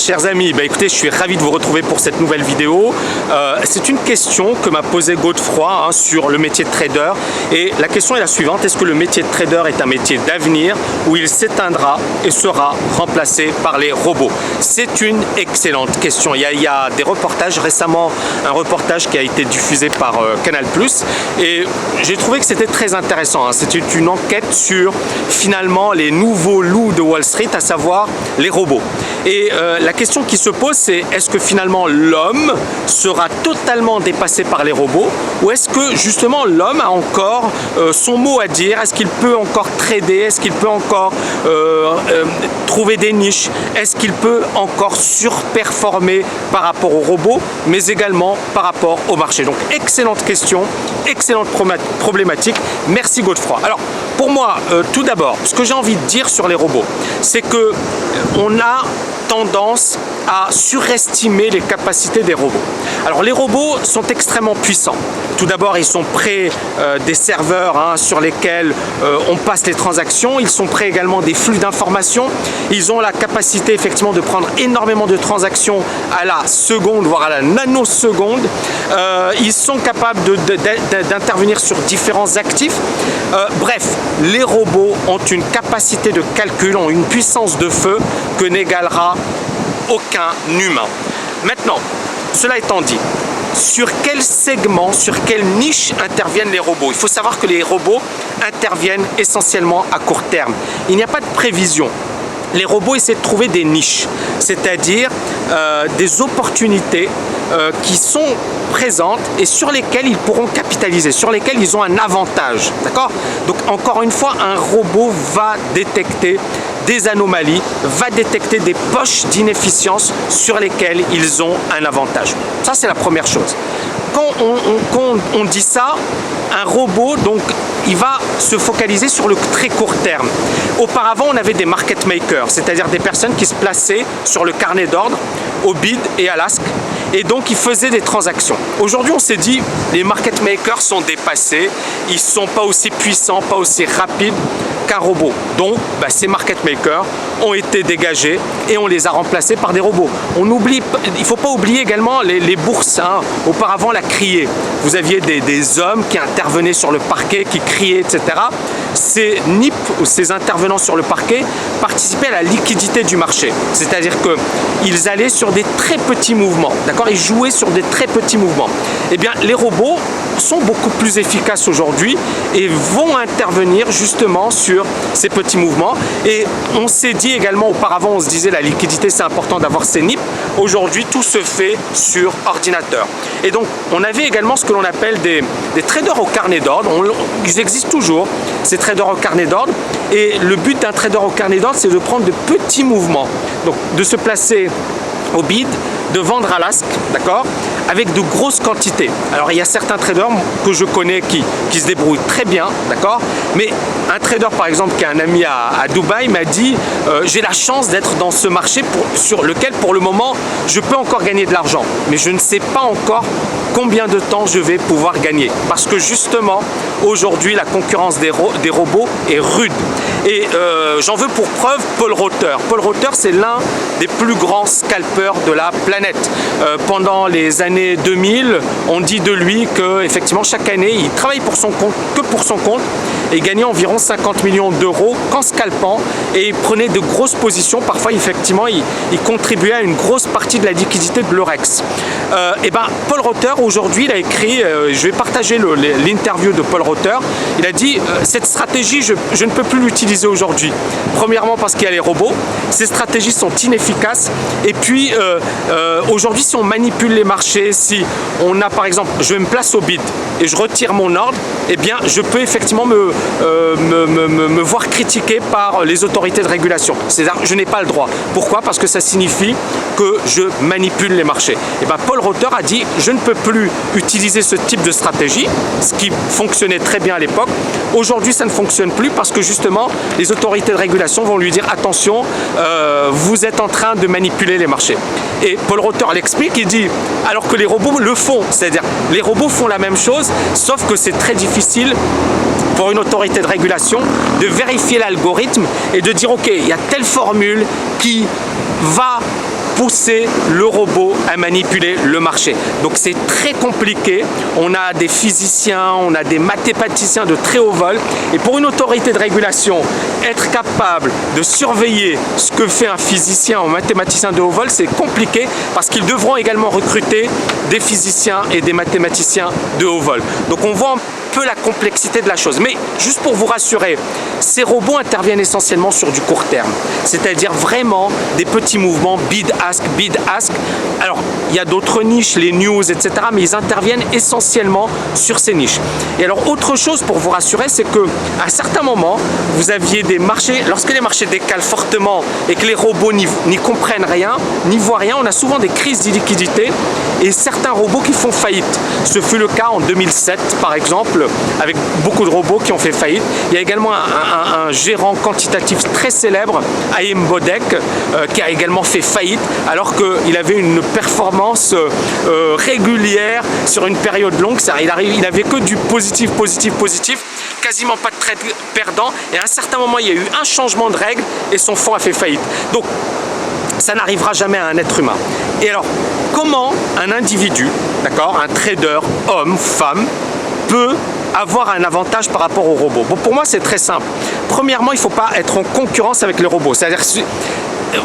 chers amis, écoutez, je suis ravi de vous retrouver pour cette nouvelle vidéo. C'est une question que m'a posée Godefroy sur le métier de trader. Et la question est la suivante: est-ce que le métier de trader est un métier d'avenir ou il s'éteindra et sera remplacé par les robots? C'est une excellente question. Il y a des reportages, récemment un reportage qui a été diffusé par Canal+, et j'ai trouvé que c'était très intéressant. C'était une enquête sur finalement les nouveaux loups de Wall Street, à savoir les robots. Et la question qui se pose, c'est: est-ce que finalement l'homme sera totalement dépassé par les robots, ou est-ce que justement l'homme a encore son mot à dire? Est-ce qu'il peut encore trader? Est-ce qu'il peut encore trouver des niches? Est-ce qu'il peut encore surperformer par rapport aux robots, mais également par rapport au marché? Donc excellente question, excellente problématique. Merci Godefroy. Alors pour moi, tout d'abord, ce que j'ai envie de dire sur les robots, c'est que on a tendance à surestimer les capacités des robots. Alors les robots sont extrêmement puissants. Tout d'abord, ils sont près des serveurs sur lesquels on passe les transactions. Ils sont près également des flux d'informations. Ils ont la capacité effectivement de prendre énormément de transactions à la seconde, voire à la nanoseconde. Ils sont capables d'intervenir sur différents actifs. Bref, les robots ont une capacité de calcul, ont une puissance de feu que n'égalera aucun humain. Maintenant, cela étant dit, sur quel segment, sur quelle niche interviennent les robots? Il faut savoir que les robots interviennent essentiellement à court terme. Il n'y a pas de prévision. Les robots essaient de trouver des niches, c'est-à-dire des opportunités qui sont présentes et sur lesquelles ils pourront capitaliser, sur lesquelles ils ont un avantage. D'accord? Donc encore une fois, un robot va détecter des anomalies, va détecter des poches d'inefficience sur lesquelles ils ont un avantage. Ça, c'est la première chose. Quand on dit ça, un robot, donc, il va se focaliser sur le très court terme. Auparavant, on avait des market makers, c'est-à-dire des personnes qui se plaçaient sur le carnet d'ordre, au bid et à l'ask, et donc ils faisaient des transactions. Aujourd'hui, on s'est dit, les market makers sont dépassés, ils ne sont pas aussi puissants, pas aussi rapides qu'un robot. Donc, ces market makers ont été dégagés et on les a remplacés par des robots. Il ne faut pas oublier également les bourses. Auparavant, la criée. Vous aviez des hommes qui intervenaient sur le parquet, qui criaient, etc. Ces NIP, ou ces intervenants sur le parquet, participaient à la liquidité du marché. C'est-à-dire qu'ils allaient sur des très petits mouvements. D'accord? Ils jouaient sur des très petits mouvements. Eh bien, les robots sont beaucoup plus efficaces aujourd'hui et vont intervenir justement sur ces petits mouvements. Et on s'est dit également, auparavant, on se disait la liquidité, c'est important d'avoir ces NIP. Aujourd'hui, tout se fait sur ordinateur. Et donc, on avait également ce que l'on appelle des traders au carnet d'ordre. Ils existent toujours, ces traders au carnet d'ordre. Et le but d'un trader au carnet d'ordre, c'est de prendre de petits mouvements. Donc, de se placer au bid, de vendre à l'ask, d'accord, avec de grosses quantités. Alors il y a certains traders que je connais qui se débrouillent très bien, d'accord, mais un trader par exemple qui est un ami à Dubaï m'a dit j'ai la chance d'être dans ce marché sur lequel pour le moment je peux encore gagner de l'argent, mais je ne sais pas encore combien de temps je vais pouvoir gagner, parce que justement aujourd'hui la concurrence des robots est rude. Et j'en veux pour preuve Paul Rotter. Paul Rotter, c'est l'un des plus grands scalpeurs de la planète. Pendant les années 2000, on dit de lui qu'effectivement chaque année, il travaille pour son compte, que pour son compte, et gagnait environ 50 millions d'euros qu'en scalpant, et il prenait de grosses positions. Parfois, effectivement, il contribuait à une grosse partie de la liquidité de l'Eurex. Et Paul Rotter, aujourd'hui, il a écrit, je vais partager l'interview de Paul Rotter, il a dit cette stratégie, je ne peux plus l'utiliser aujourd'hui. Premièrement parce qu'il y a les robots, ces stratégies sont inefficaces, et puis aujourd'hui, si on manipule les marchés, si on a par exemple, je me place au bid et je retire mon ordre, eh bien je peux effectivement me voir critiqué par les autorités de régulation. C'est-à-dire je n'ai pas le droit. Pourquoi? Parce que ça signifie que je manipule les marchés. Et Paul Rotter a dit je ne peux plus utiliser ce type de stratégie, ce qui fonctionnait très bien à l'époque. Aujourd'hui ça ne fonctionne plus parce que justement les autorités de régulation vont lui dire attention, vous êtes en train de manipuler les marchés. Et Paul Rotter l'explique, il dit alors que les robots le font, c'est-à-dire les robots font la même chose, sauf que c'est très difficile pour une autorité de régulation de vérifier l'algorithme et de dire ok, il y a telle formule qui va pousser le robot à manipuler le marché. Donc c'est très compliqué. On a des physiciens, on a des mathématiciens de très haut vol. Et pour une autorité de régulation, être capable de surveiller ce que fait un physicien ou un mathématicien de haut vol, c'est compliqué parce qu'ils devront également recruter des physiciens et des mathématiciens de haut vol. Donc on voit un peu la complexité de la chose. Mais juste pour vous rassurer, ces robots interviennent essentiellement sur du court terme. C'est-à-dire vraiment des petits mouvements bid-ask, bid-ask. Alors, il y a d'autres niches, les news, etc. Mais ils interviennent essentiellement sur ces niches. Et alors, autre chose pour vous rassurer, c'est qu'à un certain moment, vous aviez des marchés, lorsque les marchés décalent fortement et que les robots n'y comprennent rien, n'y voient rien, on a souvent des crises d'illiquidité et certains robots qui font faillite. Ce fut le cas en 2007, par exemple, avec beaucoup de robots qui ont fait faillite. Il y a également un gérant quantitatif très célèbre, Haim Bodek, qui a également fait faillite alors qu'il avait une performance régulière sur une période longue. Il n'avait que du positif, positif, positif, quasiment pas de trade perdant. Et à un certain moment, il y a eu un changement de règle et son fonds a fait faillite. Donc, ça n'arrivera jamais à un être humain. Et alors, comment un individu, d'accord, un trader, homme, femme, peut avoir un avantage par rapport aux robots? Bon, pour moi, c'est très simple. Premièrement, il ne faut pas être en concurrence avec les robots. C'est-à-dire que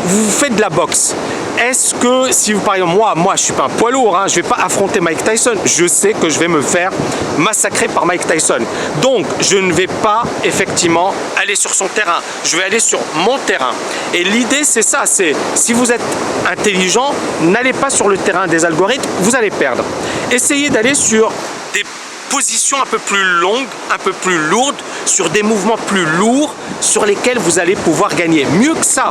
vous faites de la boxe. Est-ce que, si vous, par exemple, moi je ne suis pas un poids lourd, hein, je ne vais pas affronter Mike Tyson. Je sais que je vais me faire massacrer par Mike Tyson. Donc, je ne vais pas, effectivement, aller sur son terrain. Je vais aller sur mon terrain. Et l'idée, c'est ça. C'est, si vous êtes intelligent, n'allez pas sur le terrain des algorithmes, vous allez perdre. Essayez d'aller sur des positions un peu plus longues, un peu plus lourdes, sur des mouvements plus lourds sur lesquels vous allez pouvoir gagner. Mieux que ça,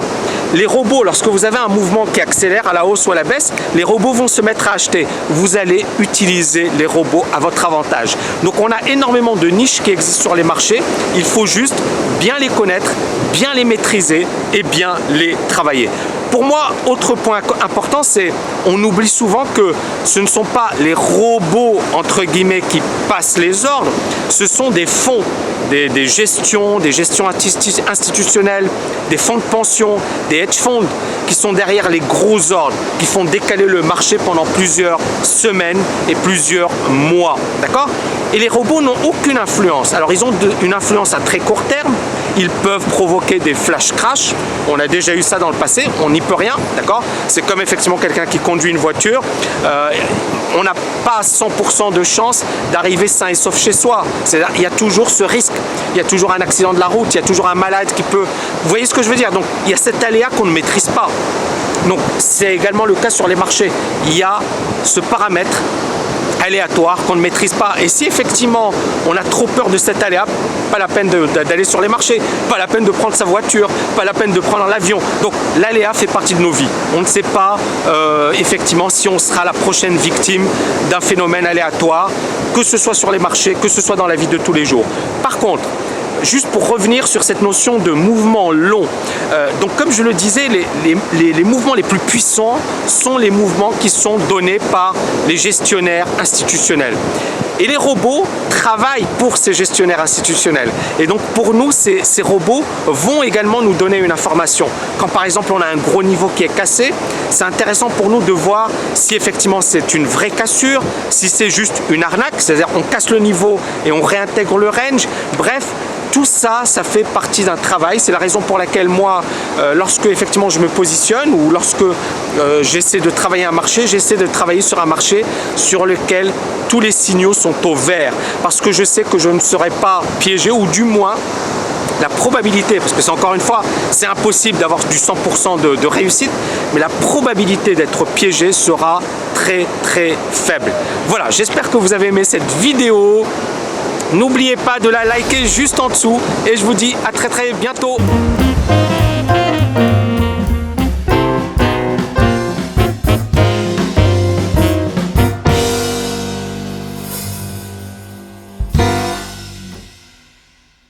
les robots, lorsque vous avez un mouvement qui accélère à la hausse ou à la baisse, les robots vont se mettre à acheter. Vous allez utiliser les robots à votre avantage. Donc on a énormément de niches qui existent sur les marchés. Il faut juste bien les connaître, bien les maîtriser et bien les travailler. Pour moi, autre point important, c'est on oublie souvent que ce ne sont pas les robots, entre guillemets, qui passent les ordres, ce sont des fonds, des gestions institutionnelles, des fonds de pension, des hedge funds qui sont derrière les gros ordres, qui font décaler le marché pendant plusieurs semaines et plusieurs mois. D'accord? Et les robots n'ont aucune influence. Alors, ils ont une influence à très court terme. Ils peuvent provoquer des flash crash. On a déjà eu ça dans le passé, on n'y peut rien, d'accord? C'est comme effectivement quelqu'un qui conduit une voiture. On n'a pas 100% de chance d'arriver sain et sauf chez soi. C'est-à-dire, il y a toujours ce risque. Il y a toujours un accident de la route, il y a toujours un malade qui peut... Vous voyez ce que je veux dire? Donc, il y a cet aléa qu'on ne maîtrise pas. Donc, c'est également le cas sur les marchés. Il y a ce paramètre aléatoire qu'on ne maîtrise pas. Et si effectivement on a trop peur de cet aléa, pas la peine d'aller sur les marchés, pas la peine de prendre sa voiture, pas la peine de prendre l'avion. Donc l'aléa fait partie de nos vies. On ne sait pas effectivement si on sera la prochaine victime d'un phénomène aléatoire, que ce soit sur les marchés, que ce soit dans la vie de tous les jours. Par contre, juste pour revenir sur cette notion de mouvement long, donc comme je le disais, les mouvements les plus puissants sont les mouvements qui sont donnés par les gestionnaires institutionnels. Et les robots travaillent pour ces gestionnaires institutionnels. Et donc pour nous, ces robots vont également nous donner une information. Quand par exemple on a un gros niveau qui est cassé, c'est intéressant pour nous de voir si effectivement c'est une vraie cassure, si c'est juste une arnaque, c'est-à-dire on casse le niveau et on réintègre le range. Bref, tout ça, ça fait partie d'un travail. C'est la raison pour laquelle moi, lorsque effectivement je me positionne ou lorsque j'essaie de travailler un marché, j'essaie de travailler sur un marché sur lequel tous les signaux sont au vert. Parce que je sais que je ne serai pas piégé, ou du moins la probabilité, parce que c'est encore une fois, c'est impossible d'avoir du 100% de réussite, mais la probabilité d'être piégé sera très très faible. Voilà, j'espère que vous avez aimé cette vidéo. N'oubliez pas de la liker juste en dessous et je vous dis à très très bientôt.